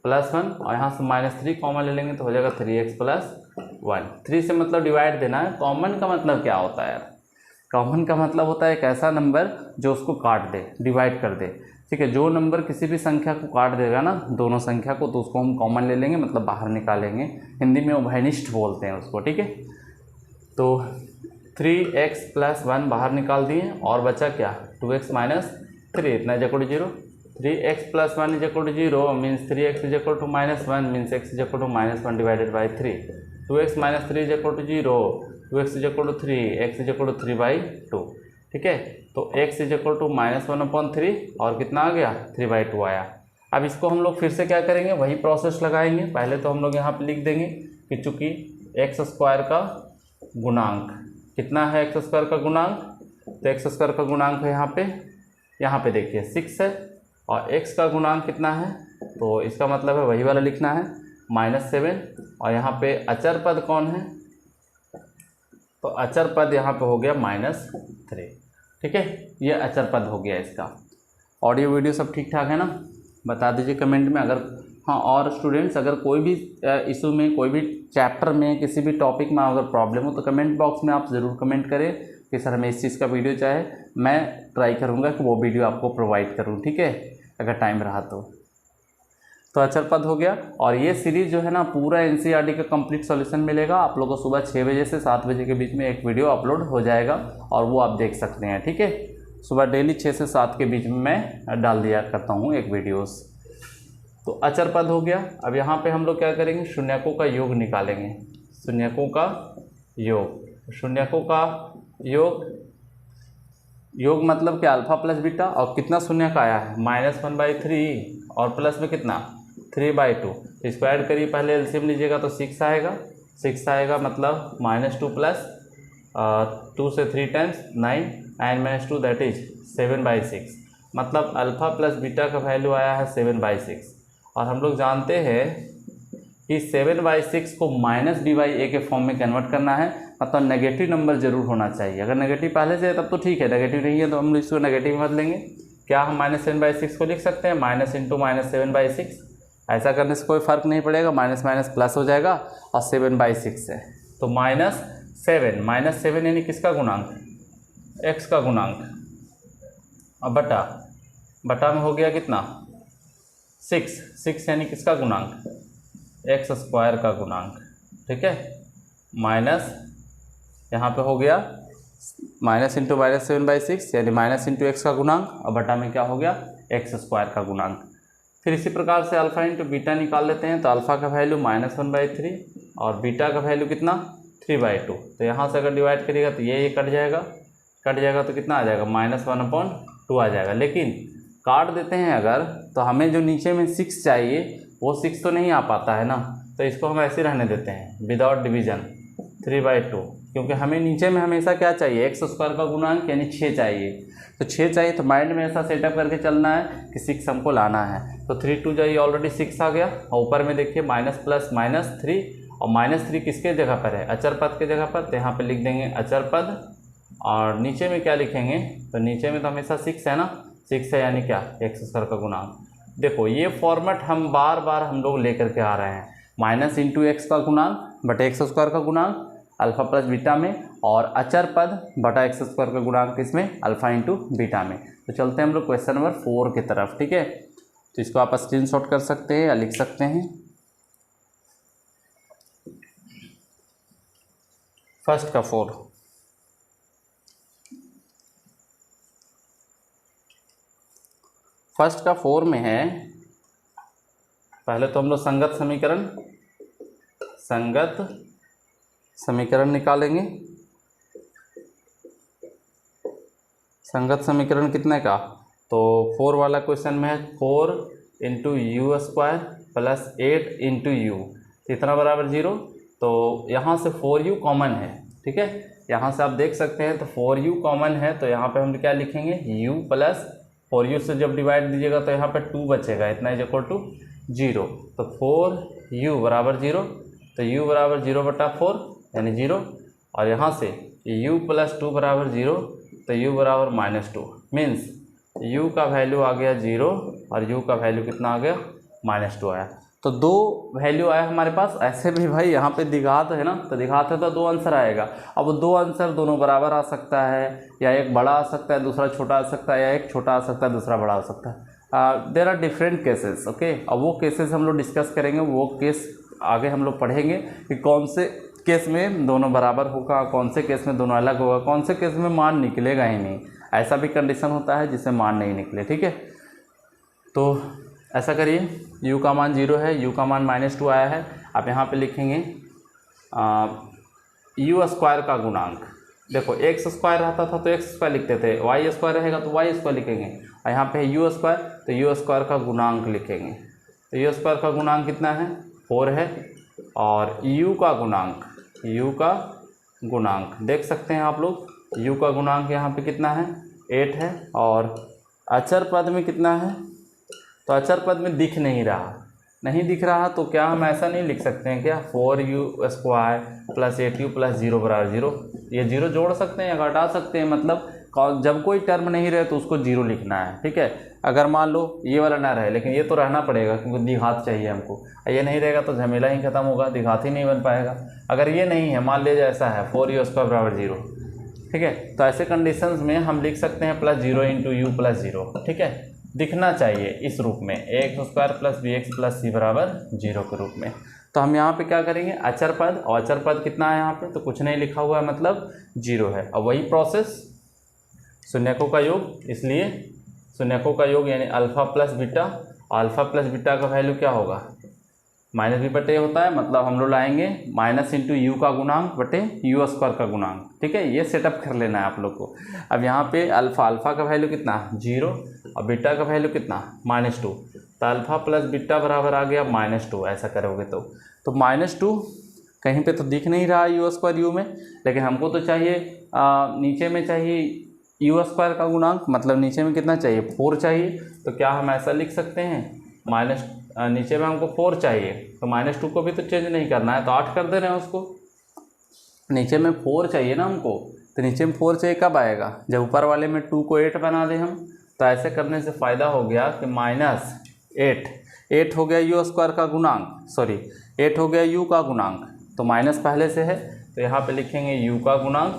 प्लस 1, और यहाँ से -3 कॉमन ले लेंगे तो हो जाएगा 3x प्लस 1। 3 से मतलब डिवाइड देना है। कॉमन का मतलब क्या होता है, कॉमन का मतलब होता है एक ऐसा नंबर जो उसको काट दे, डिवाइड कर दे। ठीक है। जो नंबर किसी भी संख्या को काट देगा ना, दोनों संख्या को, तो उसको हम कॉमन ले लेंगे, मतलब बाहर निकालेंगे। हिंदी में उभयनिष्ठ बोलते हैं उसको, ठीक है। तो 3x + 1 बाहर निकाल दिए और बचा क्या, 2x - 3, इतना = 0। 3x + 1 = 0 means 3x = -1 means x = -1/3। 2x - 3 = 0, 2x = 3, x = 3/2, ठीक है। तो x = -1/3 और कितना आ गया, 3/2 आया। अब इसको हम लोग फिर से क्या करेंगे, वही प्रोसेस लगाएंगे। पहले तो हम लोग यहाँ पे लिख देंगे कि चूँकि x² का गुणांक कितना है, x² का गुणांक, तो x² का गुणांक है यहाँ पे देखिए 6 है, और x का गुणांक कितना है, तो इसका मतलब है वही वाला लिखना है -7, और यहाँ पे अचर पद कौन है, तो अचर पद यहाँ पे हो गया -3, ठीक है। ये अचर पद हो गया इसका। ऑडियो वीडियो सब ठीक ठाक है ना, बता दीजिए कमेंट में अगर हाँ। और स्टूडेंट्स अगर कोई भी इशू में, कोई भी चैप्टर में, किसी भी टॉपिक में अगर प्रॉब्लम हो तो कमेंट बॉक्स में आप ज़रूर कमेंट करें कि सर हमें इस चीज़ का वीडियो चाहे। मैं ट्राई करूँगा कि वो वीडियो आपको प्रोवाइड करूँ, ठीक है, अगर टाइम रहा तो अचर पद हो गया। और ये सीरीज़ जो है ना, पूरा NCERT का कंप्लीट सॉल्यूशन मिलेगा आप लोगों को। सुबह 6 बजे से 7 बजे के बीच में एक वीडियो अपलोड हो जाएगा और वो आप देख सकते हैं, ठीक है। सुबह डेली 6 से 7 के बीच में मैं डाल दिया करता हूँ एक वीडियोस। तो अचर पद हो गया। अब यहाँ पे हम लोग क्या करेंगे, शून्यकों का योग निकालेंगे। शून्यकों का योग, शून्यकों का योग मतलब क्या, अल्फा प्लस बीटा, और कितना शून्य का आया है, -1/3 और प्लस में कितना 3/2। इसको ऐड करिए, पहले एलसीएम लीजिएगा तो 6 आएगा, 6 आएगा मतलब -2 + 2 से 3 टाइम्स 9 एंड -2 दैट इज 7/6, मतलब अल्फा प्लस बीटा का वैल्यू आया है 7/6। और हम लोग जानते हैं कि 7/6 को -b/a के फॉर्म में कन्वर्ट करना है, मतलब नेगेटिव नंबर जरूर होना चाहिए। अगर नेगेटिव पहले से है तब तो ठीक है, नेगेटिव नहीं है तो हम इसको नेगेटिव में बदलेंगे। क्या हम -7/6 को लिख सकते हैं, -(-7/6)। ऐसा करने से कोई फ़र्क नहीं पड़ेगा, माइनस माइनस प्लस हो जाएगा और 7/6 है तो -7 यानी किसका गुणांक, x का गुणांक, अब बटा में हो गया कितना 6 यानी किसका गुणांक, x² का गुणांक, ठीक है। माइनस यहाँ पे हो गया -(-7/6) यानी -(x) का गुणांक, और बटा में क्या हो गया x² का गुणांक। फिर इसी प्रकार से अल्फा इंटू बीटा निकाल लेते हैं। तो अल्फा का वैल्यू -1/3 और बीटा का वैल्यू कितना 3/2। तो यहाँ से अगर डिवाइड करिएगा तो ये कट जाएगा तो कितना आ जाएगा -1/2 आ जाएगा। लेकिन काट देते हैं अगर तो हमें जो नीचे में 6 चाहिए वो 6 तो नहीं आ पाता है ना, तो इसको हम ऐसे रहने देते हैं विदाउट डिवीजन 3/2, क्योंकि हमें नीचे में हमेशा क्या चाहिए, x² का गुणांक यानी 6 चाहिए। तो 6 चाहिए तो माइंड में ऐसा सेटअप करके चलना है कि 6 हमको लाना है। तो 3 2 जाइए, ऑलरेडी 6 आ गया, और ऊपर में देखिए माइनस प्लस -3, और -3 किसके जगह पर है, अचर पद के जगह पर, तो यहाँ पे लिख देंगे अचर पद। और नीचे में क्या लिखेंगे, तो नीचे में तो हमेशा 6 है ना, 6 है यानी क्या x² का गुणांक। देखो ये फॉर्मेट हम बार बार हम लोग लेकर के आ रहे हैं, -(x) का गुणांक बटे x² का गुणांक अल्फा प्लस बीटा में, और अचर पद बटा x² का गुणांक इसमें अल्फा इंटू बीटा में। तो चलते हैं हम लोग क्वेश्चन नंबर 4 की तरफ, ठीक है। तो इसको आप स्क्रीनशॉट कर सकते हैं या लिख सकते हैं। फर्स्ट का 4, फर्स्ट का 4 में है, पहले तो हम लोग संगत समीकरण निकालेंगे। संगत समीकरण कितने का, तो 4 वाला क्वेश्चन में है 4 × u² + 8 × u, कितना बराबर 0। तो यहाँ से 4u कॉमन है, ठीक है, यहाँ से आप देख सकते हैं। तो 4u कॉमन है तो यहाँ पे हम क्या लिखेंगे, u + 4u से जब डिवाइड दीजिएगा तो यहाँ पे 2 बचेगा, इतना = 0। तो 4u = 0, तो u = 0/4 यानी 0, और यहाँ से u + 2 = 0, तो u = -2 मीन्स u का वैल्यू आ गया 0 और u का वैल्यू कितना आ गया -2 आया। तो 2 वैल्यू आया हमारे पास। ऐसे भी भाई यहाँ पे दिखाते है ना, तो दिखाते तो 2 आंसर आएगा। अब वो 2 आंसर दोनों बराबर आ सकता है, या एक बड़ा आ सकता है दूसरा छोटा आ सकता है, या एक छोटा आ सकता है दूसरा बड़ा आ सकता है। There are different cases, okay. अब वो केसेस हम लोग डिस्कस करेंगे, वो केस आगे हम लोग पढ़ेंगे कि कौन से केस में दोनों बराबर होगा, कौन से केस में दोनों अलग होगा, कौन से केस में मान निकलेगा ही नहीं। ऐसा भी कंडीशन होता है जिससे मान नहीं निकले, ठीक है। तो ऐसा करिए, u का मान 0 है, u का मान -2 आया है। आप यहाँ पे लिखेंगे u स्क्वायर का गुणांक। देखो x स्क्वायर रहता था तो x स्क्वायर लिखते थे, y स्क्वायर रहेगा तो y स्क्वायर लिखेंगे, और यहाँ पे है u स्क्वायर तो u स्क्वायर का गुणांक लिखेंगे। तो u स्क्वायर का गुणांक कितना है, 4 है, और u का गुणांक देख सकते हैं आप लोग, u का गुणांक यहाँ पे कितना है, 8 है। और अचर पद में कितना है, तो अचर पद में दिख नहीं रहा तो क्या हम ऐसा नहीं लिख सकते हैं क्या, 4u square plus 8u plus 0 बराबर 0। ये 0 जोड़ सकते हैं या घटा सकते हैं, मतलब जब कोई टर्म नहीं रहे तो उसको 0 लिखना है, ठीक है। अगर मान लो ये वाला ना रहे, लेकिन ये तो रहना पड़ेगा क्योंकि द्विघात चाहिए हमको, ये नहीं रहेगा तो झमेला ही खत्म होगा, द्विघात ही नहीं बन पाएगा। अगर ये नहीं है, मान लीजिए ऐसा है 4u स्क्वायर बराबर 0, ठीक है, तो ऐसे कंडीशंस में हम लिख सकते हैं प्लस 0 इंटू यू प्लस 0, ठीक है। दिखना चाहिए इस रूप में, ax square plus bx plus c बराबर 0 के रूप में। तो हम यहाँ पे क्या करेंगे, अचर पद, और अचर पद कितना है यहाँ पे, तो कुछ नहीं लिखा हुआ है, मतलब 0 है। और वही प्रोसेस शून्यकों का योग, इसलिए शून्यकों का योग यानी alpha plus beta, alpha plus beta का वैल्यू क्या होगा, माइनस बी बटे होता है, मतलब हम लोग लाएंगे माइनस इंटू यू का गुणांक बटे यू स्क्वायर का गुणांक, ठीक है। ये सेटअप कर लेना है आप लोग को। अब यहाँ पे अल्फ़ा का वैल्यू कितना, 0, और बीटा का वैल्यू कितना, -2, तो अल्फ़ा प्लस बीटा बराबर आ गया -2। ऐसा करोगे तो -2 कहीं पे तो दिख नहीं रहा यू स्क्वायर यू में, लेकिन हमको तो चाहिए नीचे में चाहिए यू स्क्वायर का गुणांक, मतलब नीचे में कितना चाहिए, 4 चाहिए। तो क्या हम ऐसा लिख सकते हैं, नीचे में हमको 4 चाहिए, तो -2 को भी तो चेंज नहीं करना है, तो 8 कर दे रहे हैं उसको। नीचे में 4 चाहिए ना हमको, तो नीचे में 4 चाहिए, कब आएगा, जब ऊपर वाले में 2 को 8 बना दें हम। तो ऐसे करने से फ़ायदा हो गया कि -8 हो गया यू स्क्वायर का गुणांक, 8 हो गया यू का गुणांक, तो माइनस पहले से है, तो यहाँ पे लिखेंगे यू का गुणांक,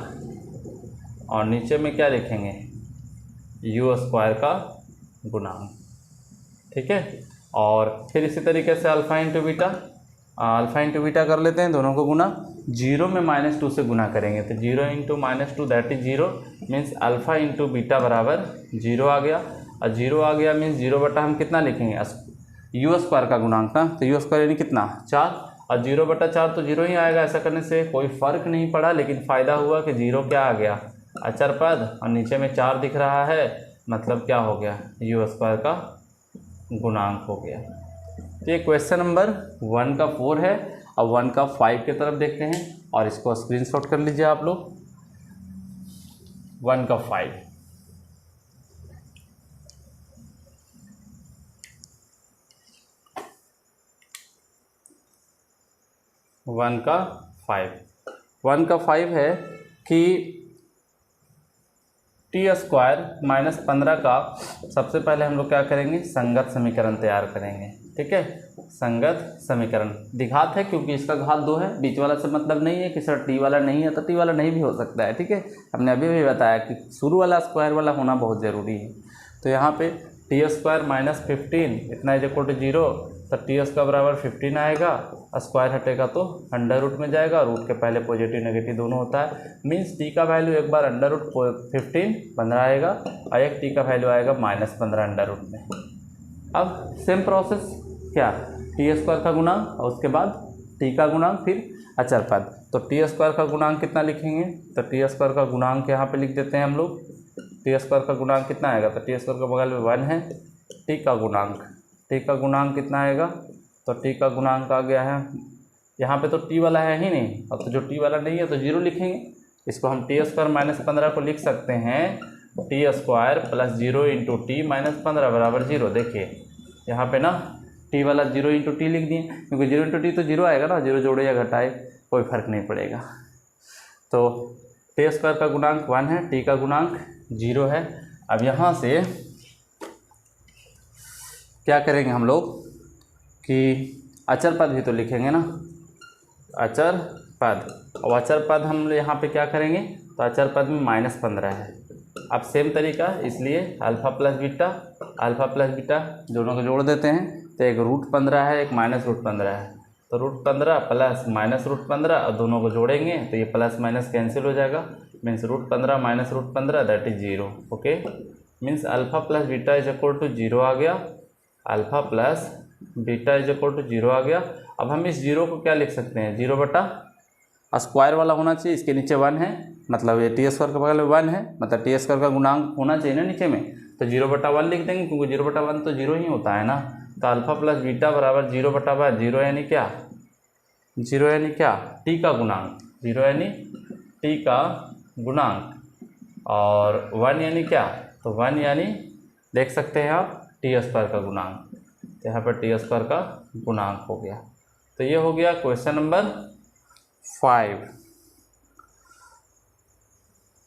और नीचे में क्या लिखेंगे, यू स्क्वायर का गुणांक, ठीक है। और फिर इसी तरीके से अल्फ़ा इंटू बीटा कर लेते हैं, दोनों को गुना, 0 में -2 से गुना करेंगे, तो 0 into -2 that is 0, means alpha into beta बराबर 0 आ गया। और 0 आ गया मीन्स 0 बटा हम कितना लिखेंगे, यू स्क्वायर का गुणांक ना, तो यू स्क्वायर यानी कितना, 4, और 0 बटा 4 तो 0 ही आएगा। ऐसा करने से कोई फ़र्क नहीं पड़ा, लेकिन फ़ायदा हुआ कि 0 क्या आ गया, अचर पद, और नीचे में 4 दिख रहा है, मतलब क्या हो गया, यू स्क्वायर का गुणांक हो गया। तो ये क्वेश्चन नंबर 1 का 4 है। अब 1 का 5 की तरफ देखते हैं, और इसको स्क्रीनशॉट कर लीजिए आप लोग। 1 का 5, वन का 5 है कि टी स्क्वायर -15 का सबसे पहले हम लोग क्या करेंगे, संगत समीकरण तैयार करेंगे, ठीक है। संगत समीकरण द्विघात है क्योंकि इसका घात 2 है, बीच वाला से मतलब नहीं है कि सर टी वाला नहीं है, तो टी वाला नहीं भी हो सकता है, ठीक है। हमने अभी भी बताया कि शुरू वाला स्क्वायर वाला होना बहुत ज़रूरी है। तो यहाँ पे टी स्क्वायर -15 इतना इज इक्वल टू 0, तो टी स्क्वायर बराबर 15 आएगा, स्क्वायर हटेगा तो अंडर रूट में जाएगा, रूट के पहले पॉजिटिव नेगेटिव दोनों होता है, मीन्स टी का वैल्यू एक बार अंडर रूट 15 15 आएगा, और एक टी का वैल्यू आएगा -15 अंडर रूट में। अब सेम प्रोसेस, क्या, टी स्क्वायर का गुणांक और उसके बाद टी का गुणांक, फिर अचर पद। तो टी स्क्वायर का गुणांक कितना लिखेंगे, तो टी स्क्वायर का गुणांक यहाँ पे लिख देते हैं हम लोग। टी स्क्वायर का गुणांक कितना आएगा, तो टी स्क्वायर का बगल में 1 है, टी का गुणांक कितना आएगा, तो टी का गुणांक आ गया है, यहाँ पे तो टी वाला है ही नहीं, और तो जो टी वाला नहीं है तो 0 लिखेंगे। इसको हम टी स्क्वायर -15 को लिख सकते हैं T square plus 0 into T -15 बराबर 0। देखिए यहाँ पे ना टी वाला 0 इंटू टी लिख दिए, क्योंकि 0 इंटू टी तो 0 आएगा ना, 0 जोड़े या घटाए कोई फर्क नहीं पड़ेगा। तो टी स्क्वायर का गुणांक 1 है, टी का गुणांक 0 है। अब यहाँ से क्या करेंगे हम लोग कि अचर पद भी तो लिखेंगे ना, अचर पद, और अचर पद हम यहाँ पे क्या करेंगे, तो अचर पद में -15 है, अब सेम तरीका, इसलिए अल्फ़ा प्लस बीटा दोनों को जोड़ देते हैं। तो एक √15 है, एक -√15 है, तो √15 प्लस -√15 और दोनों को जोड़ेंगे तो ये प्लस माइनस कैंसिल हो जाएगा। Means √15 minus √15 that is 0। Okay, means alpha plus beta is equal to 0 आ गया। Alpha plus beta is equal to 0 आ गया। अब हम इस 0 को क्या लिख सकते हैं, 0 बटा स्क्वायर वाला होना चाहिए, इसके नीचे 1 है, मतलब ये टी स्क्वायर के बगल में 1 है, मतलब टी स्क्वायर का गुणांक होना चाहिए ना नीचे में, तो 0/1 लिख देंगे, क्योंकि 0/1 तो 0 ही होता है ना। तो अल्फ़ा प्लस बीटा बराबर 0/1, 0 यानी क्या, 0 यानी क्या, टी का गुणांक, 0 यानी टी का गुणांक, और 1 यानी क्या, तो 1 यानी देख सकते हैं आप टी स्क्वायर का गुणांक। तो यहाँ पर टी स्क्वायर का गुणांक हो गया। तो ये हो गया क्वेश्चन नंबर 5।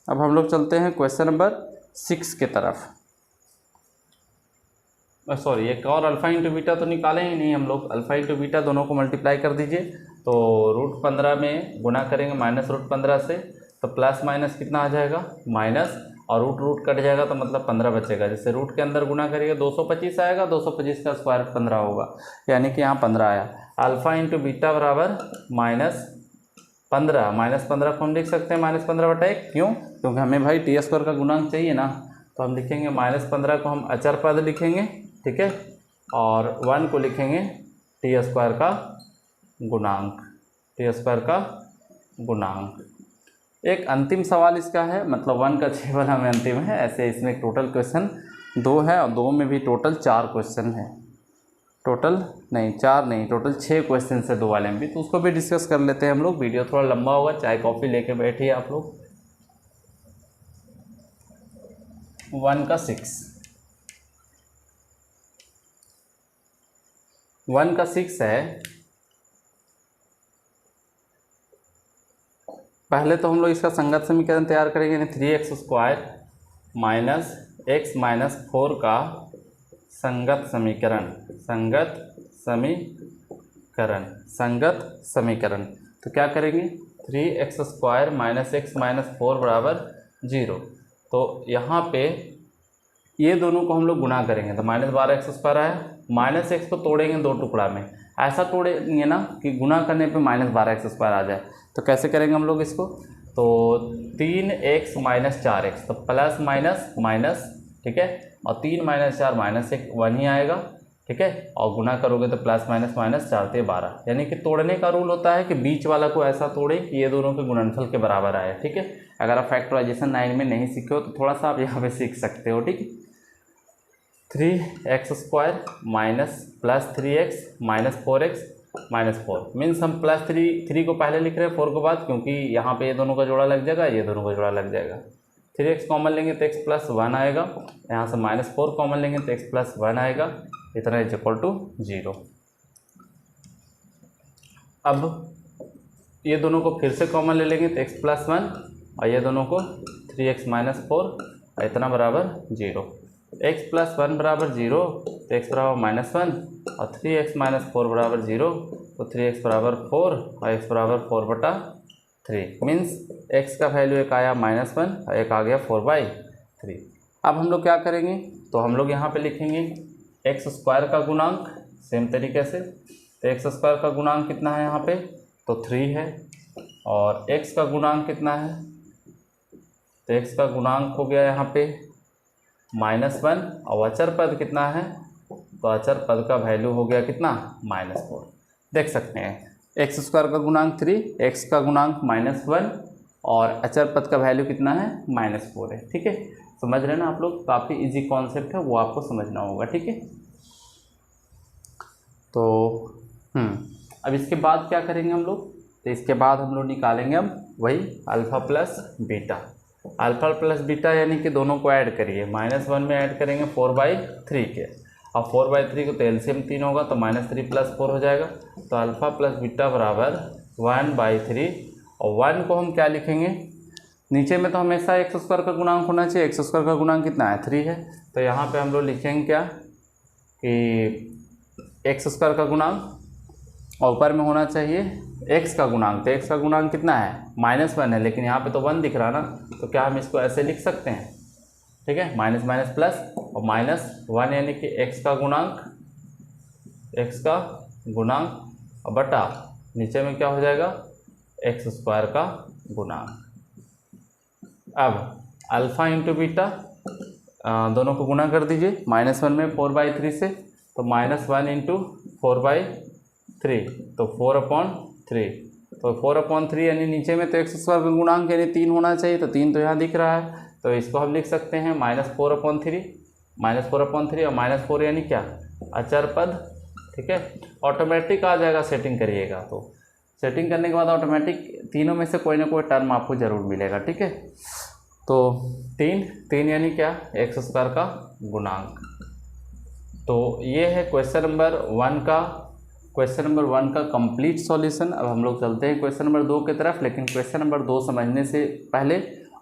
अब हम लोग चलते हैं क्वेश्चन नंबर 6 के तरफ। सॉरी, एक और अल्फ़ा इंटू बीटा तो निकाले ही नहीं हम लोग। अल्फ़ा इंटू बीटा दोनों को मल्टीप्लाई कर दीजिए, तो √15 में गुना करेंगे -√15 से, तो प्लस माइनस कितना आ जाएगा, माइनस, और रूट कट जाएगा तो मतलब 15 बचेगा। जैसे रूट के अंदर गुना करिएगा 225 आएगा, 225 का स्क्वायर 15 होगा, यानी कि यहाँ 15 आया। अल्फ़ा इंटू बीटा बराबर -15, -15 को हम लिख सकते हैं -15/1। क्यों, क्योंकि हमें भाई टी स्क्वायर का गुणांक चाहिए ना, तो हम लिखेंगे -15 को हम अचर पद लिखेंगे, ठीक है, और 1 को लिखेंगे टी स्क्वायर का गुणांक, टी स्क्वायर का गुणांक। एक अंतिम सवाल इसका है, मतलब 1 का 6 वाला में अंतिम है, ऐसे इसमें टोटल क्वेश्चन 2 है, और 2 में भी टोटल 4 क्वेश्चन है, टोटल 6 क्वेश्चन है 2 वाले में भी, तो उसको भी डिस्कस कर लेते हैं हम लोग। वीडियो थोड़ा लंबा होगा, चाय कॉफ़ी लेके बैठिए आप लोग। 1 का 6 है। पहले तो हम लोग इसका संगत समीकरण तैयार करेंगे, यानी 3x² - x - 4 का संगत समीकरण। तो क्या करेंगे, 3x² - x - 4 बराबर 0। तो यहाँ पे ये दोनों को हम लोग गुना करेंगे, तो -12x² आया, -x को तोड़ेंगे 2 टुकड़ा में, ऐसा तोड़ेंगे ना कि गुना करने पे -12x² आ जाए। तो कैसे करेंगे हम लोग इसको, तो 3x - 4x, तो प्लस माइनस माइनस, ठीक है, और 3 - 4 -1 1 ही आएगा, ठीक है, और गुना करोगे तो प्लस माइनस माइनस 4 × 12, यानी कि तोड़ने का रूल होता है कि बीच वाला को ऐसा तोड़े कि ये दोनों के गुणनफल के बराबर आए, ठीक है। अगर आप फैक्टराइजेशन 9 में नहीं सीखे हो तो थोड़ा सा आप यहाँ पे सीख सकते हो, ठीक है। 3x² - 3x - 4x - 4 मीन्स हम +3 को पहले लिख रहे हैं 4 के बाद, क्योंकि यहाँ पे ये दोनों का जोड़ा लग जाएगा, ये दोनों का जोड़ा लग जाएगा। 3x कॉमन लेंगे तो x + 1 आएगा, यहाँ से -4 कॉमन लेंगे तो x + 1 आएगा, इतना इज इक्वल टू 0। अब ये दोनों को फिर से कॉमन ले लेंगे तो x + 1, और ये दोनों को 3x - 4, इतना बराबर 0। x + 1 बराबर 0, तो x बराबर -1, और 3x - 4 बराबर 0, तो 3x बराबर 4, और x बराबर 4/3। मीन्स x का वैल्यू एक आया -1 और एक आ गया 4/3। अब हम लोग क्या करेंगे, तो हम लोग यहाँ पे लिखेंगे x² का गुणांक सेम तरीके से। तो x² का गुणांक कितना है यहाँ पे, तो 3 है, और x का गुणांक कितना है, तो x का गुणांक हो गया यहाँ पे -1, और अचर पद कितना है, तो अचर पद का वैल्यू हो गया कितना, -4। देख सकते हैं x² का गुणांक 3, x का गुणांक -1, और अचर पद का वैल्यू कितना है, -4 है, ठीक है। समझ रहे हैं ना आप लोग, काफ़ी इजी कॉन्सेप्ट है, वो आपको समझना होगा, ठीक है। तो अब इसके बाद क्या करेंगे हम लोग, तो इसके बाद हम लोग निकालेंगे अब वही अल्फ़ा प्लस बीटा, यानी कि दोनों को ऐड करिए, -1 में ऐड करेंगे 4/3 के, और 4/3 को तो एलसीएम 3 होगा, तो -3 + 4 हो जाएगा। तो अल्फ़ा प्लस बीटा बराबर 1/3, और 1 को हम क्या लिखेंगे, नीचे में तो हमेशा x² का गुणांक होना चाहिए, x² का गुणांक कितना है, 3 है, तो यहाँ पे हम लोग लिखेंगे क्या कि x² का गुणांक, और ऊपर में होना चाहिए x का गुणांक। तो x का गुणांक कितना है, -1 है, लेकिन यहाँ पे तो 1 दिख रहा ना, तो क्या हम इसको ऐसे लिख सकते हैं, ठीक है, माइनस माइनस प्लस, और -1 यानी कि x का गुणांक और बटा नीचे में क्या हो जाएगा, x² का गुणांक। अब अल्फ़ा इंटू बीटा दोनों को गुणा कर दीजिए, -1 में 4/3 से, तो -1 इंटू 4/3 तो 4/3, तो 4/3 यानी नीचे में तो x² का गुणांक यानी 3 होना चाहिए, तो 3 तो यहाँ दिख रहा है, तो इसको हम लिख सकते हैं -4/3 और -4 यानी क्या, अचर पद। ठीक है, ऑटोमेटिक आ जाएगा, सेटिंग करिएगा तो सेटिंग करने के बाद ऑटोमेटिक तीनों में से कोई ना कोई टर्म आपको ज़रूर मिलेगा। ठीक है, तो 3 यानी क्या, x² का गुणांक। तो ये है क्वेश्चन नंबर 1 का कंप्लीट सॉल्यूशन। अब हम लोग चलते हैं क्वेश्चन नंबर 2 की तरफ, लेकिन क्वेश्चन नंबर 2 समझने से पहले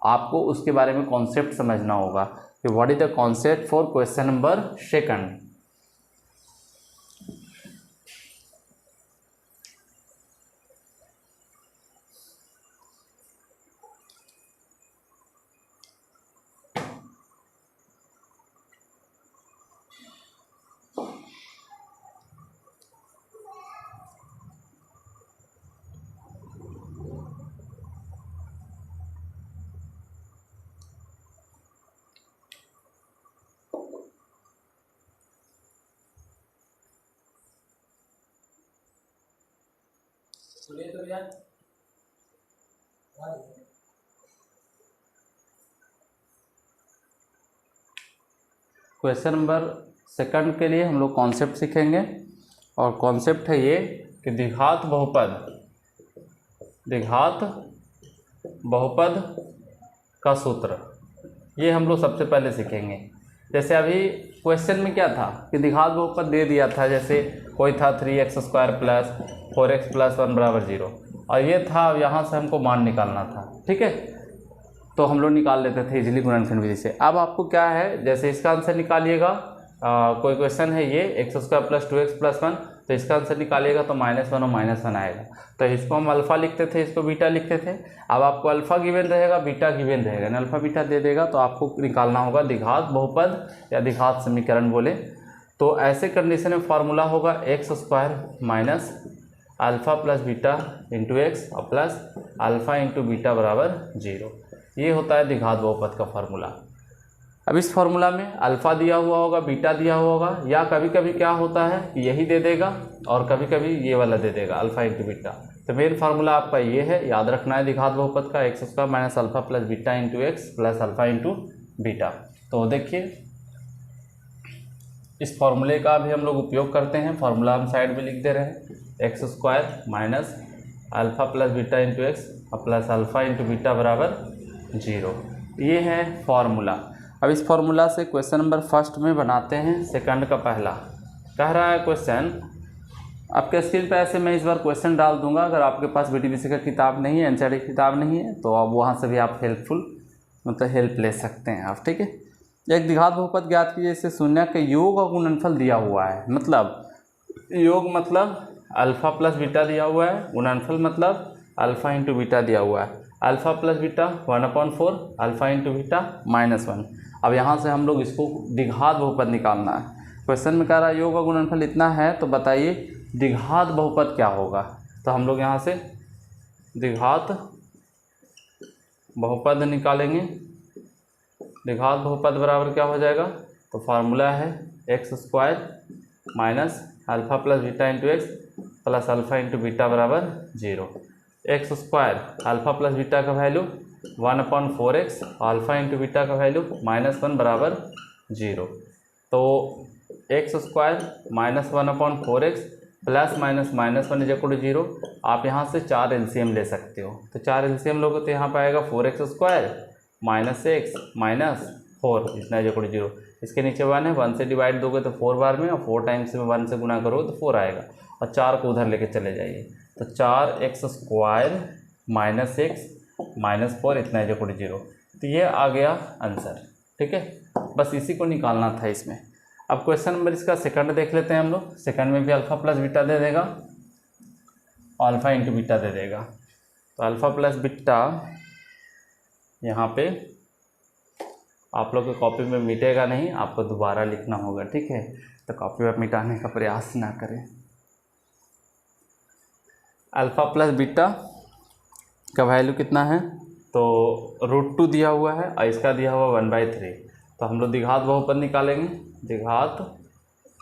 आपको उसके बारे में कॉन्सेप्ट समझना होगा कि what is the concept for question number 2। Question number 2 के लिए हम लोग कॉन्सेप्ट सीखेंगे, और कॉन्सेप्ट है ये कि द्विघात बहुपद का सूत्र, ये हम लोग सबसे पहले सीखेंगे। जैसे अभी क्वेश्चन में क्या था कि द्विघात बहुपद दे दिया था, जैसे कोई था 3x² + 4x + 1 = 0, और ये था, यहाँ से हमको मान निकालना था। ठीक है, तो हम लोग निकाल लेते थे इजीली गुणनफल विधि से। अब आपको क्या है, जैसे इसका आंसर निकालिएगा, कोई क्वेश्चन है ये x² + 2x + 1, तो इसका आंसर निकालिएगा तो -1 और -1 आएगा। तो इसको हम अल्फ़ा लिखते थे, इसको बीटा लिखते थे। अब आपको अल्फ़ा गिवन रहेगा, बीटा गिवन रहेगा, ना अल्फ़ा बीटा दे देगा, तो आपको निकालना होगा द्विघात बहुपद या द्विघात समीकरण बोले। तो ऐसे कंडीशन में फार्मूला होगा x² - alpha + beta into x और प्लस अल्फ़ा इंटू बीटा बराबर 0। ये होता है द्विघात बहुपद का फार्मूला। अब इस फार्मूला में अल्फ़ा दिया हुआ होगा, बीटा दिया हुआ होगा, या कभी कभी क्या होता है कि यही दे देगा और कभी कभी ये वाला दे देगा, अल्फ़ा इंटू बीटा। तो मेन फार्मूला आपका ये है, याद रखना है द्विघात बहुपद का, x² - alpha + beta into x plus alpha into beta. तो देखिए इस फार्मूले का भी हम लोग उपयोग करते हैं, फार्मूला हम साइड में लिख दे रहे हैं, x² - alpha + beta into x plus alpha into beta बराबर 0। ये है फार्मूला। अब इस फार्मूला से क्वेश्चन नंबर 1 में बनाते हैं, सेकंड का पहला कह रहा है क्वेश्चन, आपके स्क्रीन पे ऐसे मैं इस बार क्वेश्चन डाल दूंगा। अगर आपके पास BTBC का किताब नहीं है, एनसीईआरटी की किताब नहीं है, तो आप वहाँ से भी आप हेल्प ले सकते हैं आप। ठीक है, एक द्विघात बहुपद ज्ञात कीजिए, इससे शून्य के योग और गुणनफल दिया हुआ है। मतलब योग मतलब अल्फ़ा प्लस बीटा दिया हुआ है, गुणनफल मतलब अल्फ़ा इंटू बीटा दिया हुआ है। Alpha plus beta 1/4, alpha into beta -1। अब यहाँ से हम लोग इसको द्विघात बहुपद निकालना है। क्वेश्चन में कह रहा है योग और गुणनफल इतना है, तो बताइए द्विघात बहुपद क्या होगा। तो हम लोग यहाँ से द्विघात बहुपद निकालेंगे। द्विघात बहुपद बराबर क्या हो जाएगा, तो फार्मूला है x² - alpha + beta into x plus alpha into beta बराबर 0। x² अल्फ़ा + बीटा का value 1/4x, alpha into beta का वैल्यू -1 बराबर 0। तो x² - 1/4x प्लस -1 = 0। आप यहाँ से 4 LCM ले सकते हो, तो 4 LCM लोगे तो यहाँ पर आएगा 4x² - x -4 इतना = 0। इसके नीचे 1 है, 1 से डिवाइड दोगे तो 4 बार में, और 4 टाइम्स में 1 से गुना करोगे तो 4 आएगा, और 4 को उधर लेके चले जाइए, तो 4x² - x -4 इतना = 0। तो ये आ गया आंसर। ठीक है, बस इसी को निकालना था इसमें। अब क्वेश्चन नंबर इसका सेकंड देख लेते हैं हम लोग। सेकंड में भी अल्फ़ा प्लस बीटा दे देगा, अल्फ़ा इंटू बीटा दे देगा। तो अल्फ़ा प्लस बीटा यहाँ पे आप लोग की कॉपी में मिटेगा नहीं, आपको दोबारा लिखना होगा, ठीक है। तो कॉपी में मिटाने का प्रयास ना करें। अल्फ़ा प्लस बीटा का वैल्यू कितना है, तो √2 दिया हुआ है और इसका दिया हुआ 1/3। तो हम लोग द्विघात बहुपद निकालेंगे। द्विघात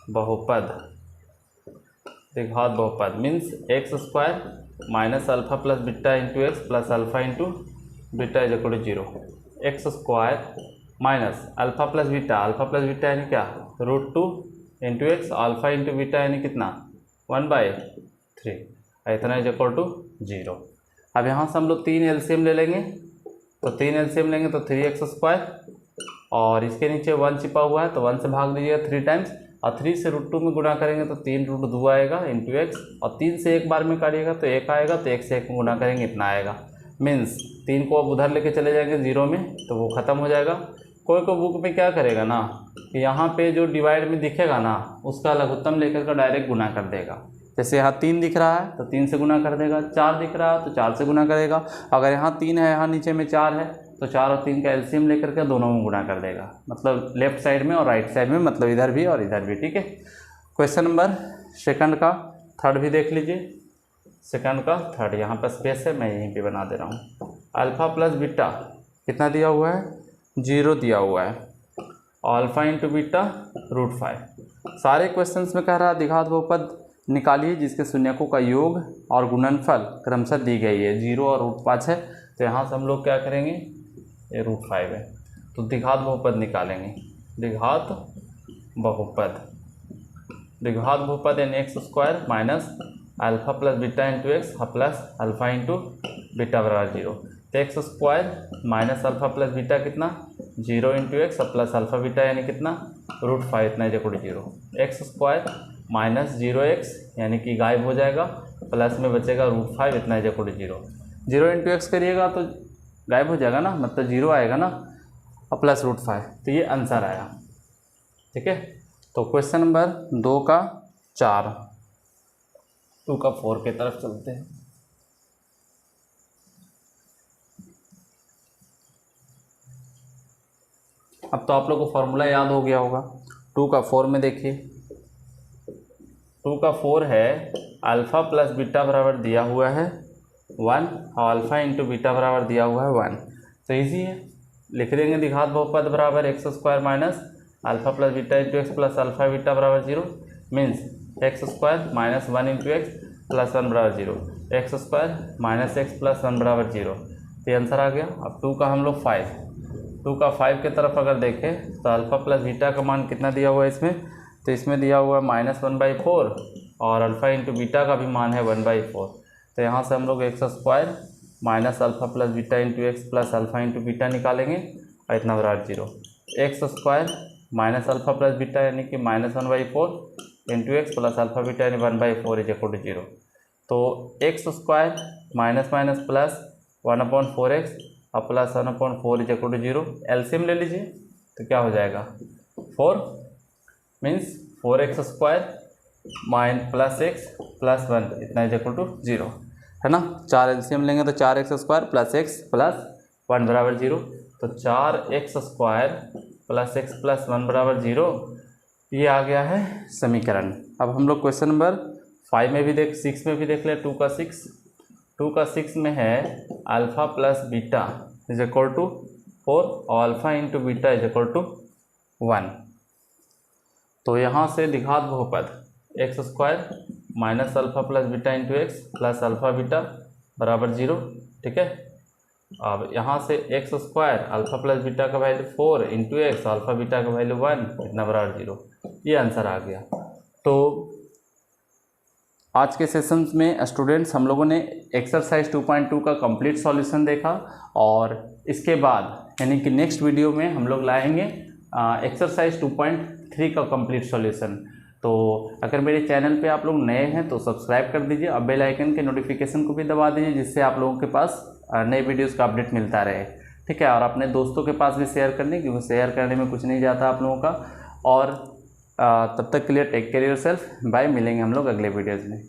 बहुपद means x² minus alpha plus beta into x plus alpha into beta is equal to 0। x² minus alpha plus beta यानी क्या, √2 into x, alpha into beta यानी कितना 1/3, इतना इज इक्वल टू 0। अब यहाँ से हम लोग 3 एलसीएम ले लेंगे। तो 3 एलसीएम लेंगे तो 3x² और इसके नीचे 1 छिपा हुआ है तो 1 से भाग दीजिएगा 3 टाइम्स, और 3 से √2 में गुणा करेंगे तो 3√2 आएगा इंटू एक्स, और 3 से एक बार में काटिएगा तो 1 आएगा, तो 1 से 1 में गुणा करेंगे इतना आएगा। मीन्स 3 को अब उधर लेके चले जाएंगे 0 में तो वो ख़त्म हो जाएगा। कोई बुक में क्या करेगा ना कि यहाँ पे जो डिवाइड में दिखेगा ना उसका लघुत्तम लेकर का डायरेक्ट गुना कर देगा। जैसे यहाँ 3 दिख रहा है तो 3 से गुना कर देगा, 4 दिख रहा है तो 4 से गुना करेगा। अगर यहाँ 3 है, यहाँ नीचे में 4 है तो 4 और 3 का एलसीएम लेकर के दोनों में गुणा कर देगा, मतलब लेफ्ट साइड में और राइट साइड में, मतलब इधर भी और इधर भी, ठीक है। क्वेश्चन नंबर सेकंड का थर्ड भी देख लीजिए। सेकंड का थर्ड यहाँ पर स्पेस है, मैं यहीं पे बना दे रहा हूँ। अल्फ़ा प्लस बीटा कितना दिया हुआ है, 0 दिया हुआ है, अल्फ़ा इंटू बीटा √5। सारे क्वेश्चंस में कह रहा है द्विघात बहुपद निकालिए जिसके शून्यकों का योग और गुणनफल क्रमशः दी गई है। 0 और √5 है, तो यहाँ से हम लोग क्या करेंगे, ये √5 है तो द्विघात बहुपद निकालेंगे। द्विघात बहुपद यानी x² minus alpha plus beta into x plus alpha into beta बराबर 0। तो x² minus alpha plus beta कितना, 0 into x plus alpha beta यानी कितना √5, इतना is equal to 0। x² minus 0x यानी कि गायब हो जाएगा, प्लस में बचेगा √5, इतना is equal to 0। 0 into x करिएगा तो गायब हो जाएगा ना, मतलब 0 आएगा ना, और प्लस √5, तो ये आंसर आया, ठीक है। तो क्वेश्चन नंबर 2 का 4, 2 का 4 की तरफ चलते हैं। अब तो आप लोग को फॉर्मूला याद हो गया होगा। 2 का 4 में देखिए, 2 का 4 है अल्फ़ा प्लस बीटा बराबर दिया हुआ है 1 और अल्फ़ा इंटू बीटा बराबर दिया हुआ है 1। तो ईजी है, लिख देंगे द्विघात बहुपद बराबर x² minus alpha plus beta into x plus alpha beta बराबर 0। Means x² minus 1 into x plus 1 बराबर 0, x² माइनस एक्स प्लस 1 बराबर 0। तो ये आंसर आ गया। अब 2 का हम लोग 2 का 5 के तरफ अगर देखें तो अल्फ़ा प्लस बीटा का मान कितना दिया हुआ है इसमें, तो इसमें दिया हुआ है -1/4 और अल्फ़ा इंटू बीटा का भी मान है 1/4। तो यहाँ से हम लोग x² minus alpha plus beta into x plus alpha into beta निकालेंगे और इतना बराबर 0। x² minus alpha plus beta यानी कि -1/4 into x plus alpha beta यानी 1/4 इज इक्वल टू 0। तो x² minus minus plus 1/4x और plus 1/4 is equal to 0। LCM ले लीजिए तो क्या हो जाएगा 4 means 4x² plus x plus 1 इतना इज इक्वल टू 0 है ना। 4 एलसीएम लेंगे तो 4x² प्लस x प्लस 1 बराबर 0। तो 4x² प्लस x प्लस 1 बराबर 0, ये आ गया है समीकरण। अब हम लोग क्वेश्चन नंबर 6 में भी देख ले। 2 का 6 में है alpha plus beta is equal to 4 और alpha into beta is equal to 1। तो यहाँ से द्विघात बहुपद x² minus alpha plus beta into x plus alpha beta बराबर 0, ठीक है। अब यहाँ से x² अल्फ़ा प्लस बीटा का value 4 into x alpha beta का वैल्यू 1 इतना बराबर 0, ये आंसर आ गया। तो आज के सेशंस में स्टूडेंट्स हम लोगों ने एक्सरसाइज 2.2 का कंप्लीट सॉल्यूशन देखा, और इसके बाद यानी कि नेक्स्ट वीडियो में हम लोग लाएंगे एक्सरसाइज 2.3 का कंप्लीट सॉल्यूशन। तो अगर मेरे चैनल पे आप लोग नए हैं तो सब्सक्राइब कर दीजिए और बेल आइकन के नोटिफिकेशन को भी दबा दीजिए, जिससे आप लोगों के पास नए वीडियोस का अपडेट मिलता रहे, ठीक है। और अपने दोस्तों के पास भी शेयर करने, क्योंकि शेयर करने में कुछ नहीं जाता आप लोगों का। और तब तक के लिए टेक केयर योरसेल्फ, बाय। मिलेंगे हम लोग अगले वीडियोज़ में।